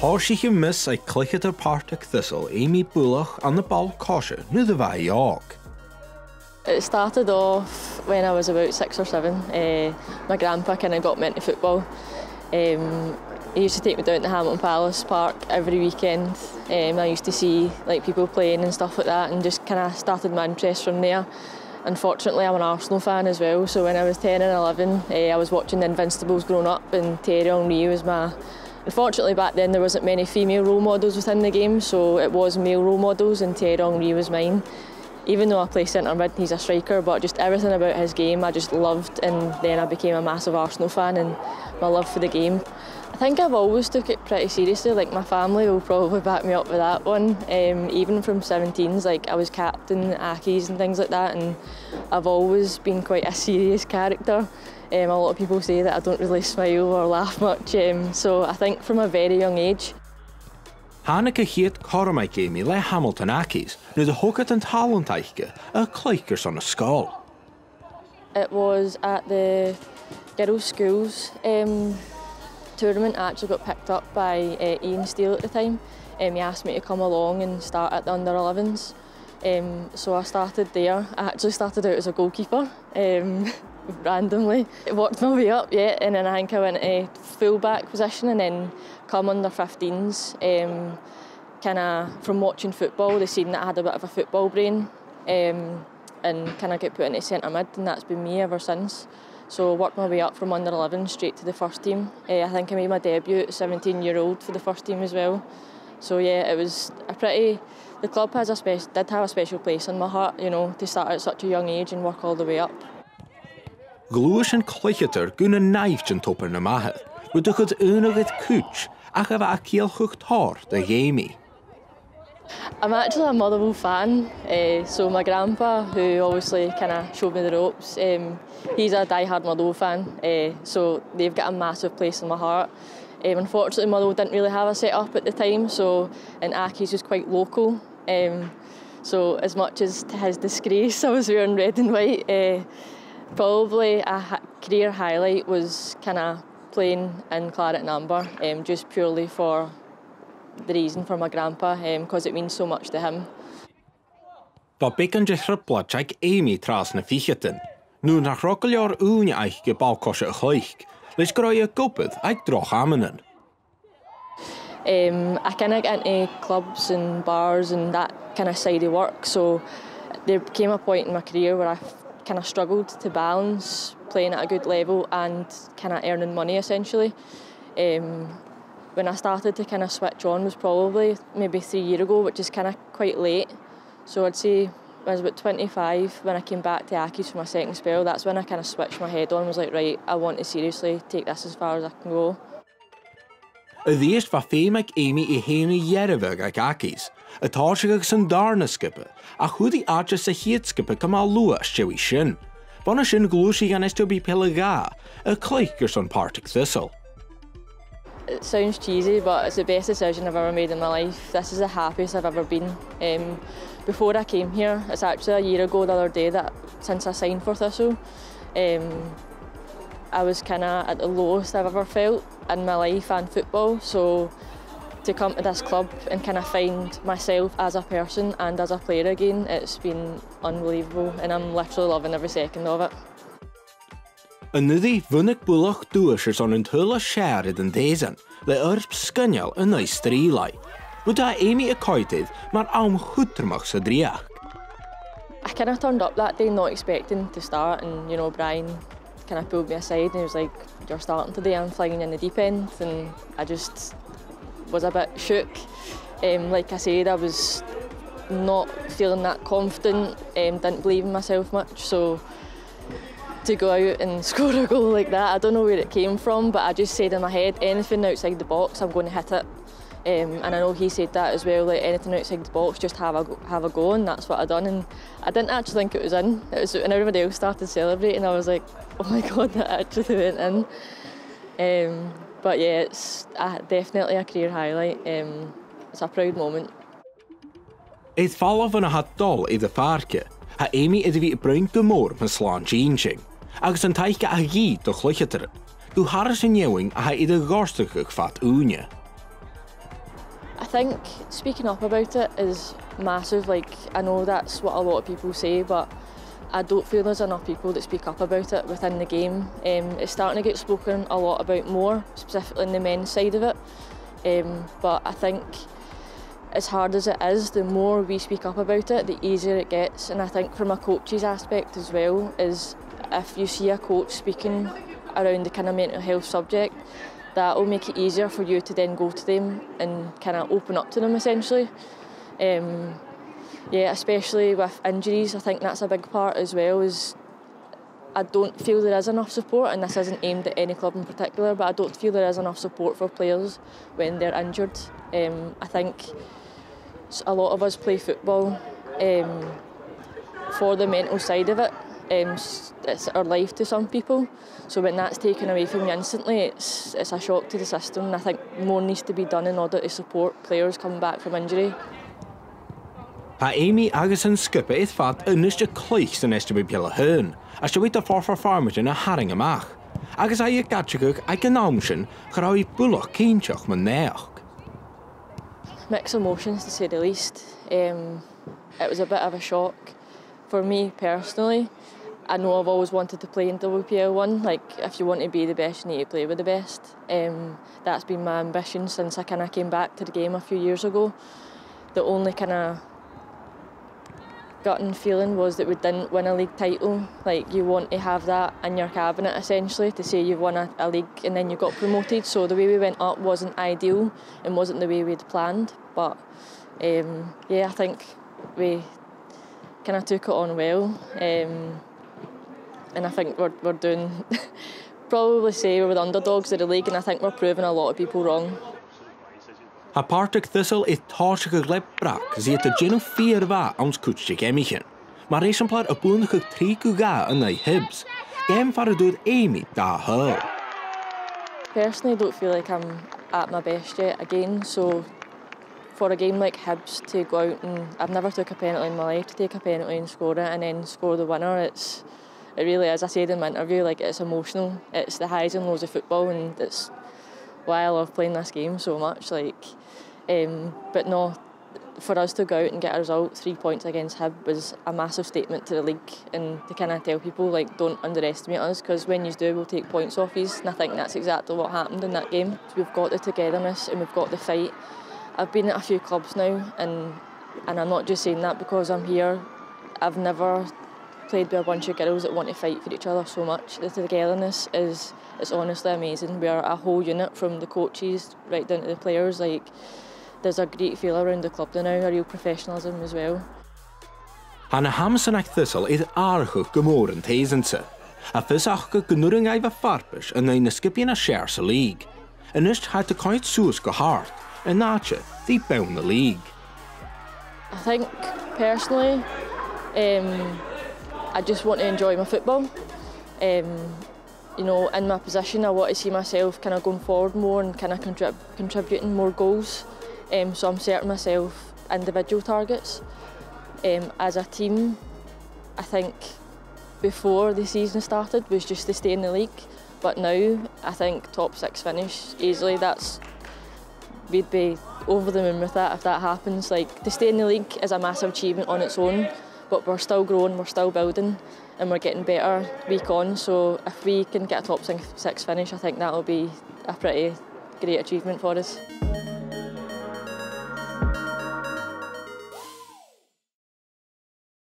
Háirsigh miss ag Cluicheadar Partick Thistle Amy Bullock on the ball caution nu the bheith York. It started off when I was about 6 or 7. My grandpa kind of got me into football. He used to take me down to Hamilton Palace Park every weekend. I used to see like people playing and stuff like that, and just kind of started my interest from there. Unfortunately, I'm an Arsenal fan as well, so when I was 10 and 11, I was watching the Invincibles growing up, and Thierry Henry was my... Unfortunately, back then there wasn't many female role models within the game, so it was male role models, and Thierry Henry was mine. Even though I play centre mid, he's a striker, but just everything about his game I just loved, and then I became a massive Arsenal fan, and my love for the game. I think I've always took it pretty seriously. Like, my family will probably back me up with that one. Even from 17s, like I was captain at Accies and things like that, and I've always been quite a serious character. A lot of people say that I don't really smile or laugh much, so I think from a very young age. Hanneke heet Cormac Amy le Hamilton Accies, nu de hocket and talentaiche, a Cluichers on a skull. It was at the girls' schools tournament. Actually got picked up by Ian Steele at the time. He asked me to come along and start at the under-11s. So I started there. I actually started out as a goalkeeper, randomly. It worked my way up, yeah, and then I think I went to full-back position, and then come under-15s. Kind of from watching football, they seen that I had a bit of a football brain, and kind of got put into centre mid, and that's been me ever since. So I worked my way up from under-11 straight to the first team. I think I made my debut at 17-year-old for the first team as well. So yeah, it was a pretty... The club did have a special place in my heart, you know, to start at such a young age and work all the way up. Glúis an Cluicheadar gúna naimht an topper na maithid, go do chud únagad cúch ach a bheith a céalchucht thar de Amy. I'm actually a Motherwell fan, so my grandpa, who obviously kind of showed me the ropes, he's a die-hard Motherwell fan, so they've got a massive place in my heart. Unfortunately, Motherwell didn't really have a set-up at the time, so and Accies was quite local. So as much as to his disgrace, I was wearing red and white. Probably a career highlight was kind of playing in Claret and Amber, just purely for the reason for my grandpa, because it means so much to him. Ba becan de hrybla ag Amy tras na fichetin. Nu nach rockeljaar úne eich ge balkosje a chleich. Leis groi a gopad ag droch amanen. I kind of got into clubs and bars and that kind of side of work, so there came a point in my career where I kind of struggled to balance playing at a good level and kind of earning money essentially. When I started to kind of switch on was probably maybe 3 years ago, which is kind of quite late. So I'd say when I was about 25, when I came back to Accies for my second spell, that's when I kind of switched my head on and was like, right, I want to seriously take this as far as I can go. A dheist va féim ag Amy I héna jerevig ag Accies, a társig san darna skippe, a chudi acha sa hiet skippe kamal lua stewi shin. Bonna shin glúsi gan esto bi pelaga, a Cluichers on Partick Thistle. It sounds cheesy, but it's the best decision I've ever made in my life. This is the happiest I've ever been. Before I came here, it's actually a year ago the other day that since I signed for Thistle, I was kind of at the lowest I've ever felt in my life and football. So to come to this club and kind of find myself as a person and as a player again, it's been unbelievable, and I'm literally loving every second of it. Anyddi Funnig Bullock dúisers on untulla shared in dezen, le urp skynial yn oes strilai. Wada Amy a coited, maar am chutermach sa driach. I kind of turned up that day not expecting to start, and you know, Brian kind of pulled me aside and he was like, you're starting today, I'm flying in the deep end, and I just was a bit shook. Like I said, I was not feeling that confident, didn't believe in myself much, so to go out and score a goal like that, I don't know where it came from, but I just said in my head, anything outside the box, I'm going to hit it. And I know he said that as well, like anything outside the box, just have a go, and that's what I done. And I didn't actually think it was in. It was when everybody else started celebrating, I was like, oh my God, that actually went in. But yeah, it's definitely a career highlight. It's a proud moment. Eith falla van a hat dol I de farke, ha Amy iddi vi bruin gymor met slaan changing. Agus an taiche a gi do chluicheter. Du harris in jewing a ha I de gorstig vat oenje. think speaking up about it is massive. Like, I know that's what a lot of people say, but I don't feel there's enough people that speak up about it within the game. It's starting to get spoken a lot about more, specifically in the men's side of it. But I think as hard as it is, the more we speak up about it, the easier it gets. And I think from a coach's aspect as well, is if you see a coach speaking around the kind of mental health subject, that will make it easier for you to then go to them and kind of open up to them essentially. Yeah, especially with injuries, I think that's a big part as well. Is I don't feel there is enough support, and this isn't aimed at any club in particular, but I don't feel there is enough support for players when they're injured. I think a lot of us play football for the mental side of it. It's our life to some people, so when that's taken away from you instantly, it's a shock to the system, and I think more needs to be done in order to support players coming back from injury. Ha Amy agus an scipe is fad iniste cloich san iste beala hyn, a se wait a far farmage in a haring amach. Agus I gadgegug I can amshin, garau bulloch keenchach man neach. Mixed emotions to say the least. It was a bit of a shock for me personally. I know I've always wanted to play in WPL1. Like, if you want to be the best, you need to play with the best. That's been my ambition since I kind of came back to the game a few years ago. The only kind of gutting feeling was that we didn't win a league title. Like, you want to have that in your cabinet essentially to say you've won a league and then you got promoted. So the way we went up wasn't ideal and wasn't the way we'd planned. But yeah, I think we kind of took it on well. And I think we're doing probably say we're the underdogs of the league, and I think we're proving a lot of people wrong. Ha Partick Thistle is táirseach le brach, ziet de genu 4 va ons koetsje emichen. Maar exemplaar a boenige 3 ga en I Hibs. Game for dood Amy da hull. Personally, I don't feel like I'm at my best yet again, so for a game like Hibs to go out and I've never took a penalty in my life, to take a penalty and score it and then score the winner, it really is. I said in my interview, like, it's emotional. It's the highs and lows of football, and it's why I love playing this game so much. Like, but no, for us to go out and get a result, 3 points against Hib, was a massive statement to the league, and to kind of tell people, like, don't underestimate us, because when you do, we'll take points off you. And I think that's exactly what happened in that game. We've got the togetherness and we've got the fight. I've been at a few clubs now, and I'm not just saying that because I'm here. I've never played with a bunch of girls that want to fight for each other so much. The togetherness is honestly amazing. We are a whole unit, from the coaches right down to the players. Like, there's a great feel around the club now, a real professionalism as well. Hanna Hamsenach Thistle is aardig gemoren tezense. A visachke genuring even farpish en een skipje a shares a league. En ist had de kite soos gehard, en naatje die bound the league. I think personally, I just want to enjoy my football. You know, in my position, I want to see myself kind of going forward more and kind of contributing more goals. So I'm setting myself individual targets. As a team, I think before the season started was just to stay in the league, but now I think top 6 finish easily. We'd be over the moon with that if that happens. Like, to stay in the league is a massive achievement on its own, but we're still growing, we're still building, and we're getting better week on. So if we can get a top 6 finish, I think that'll be a pretty great achievement for us.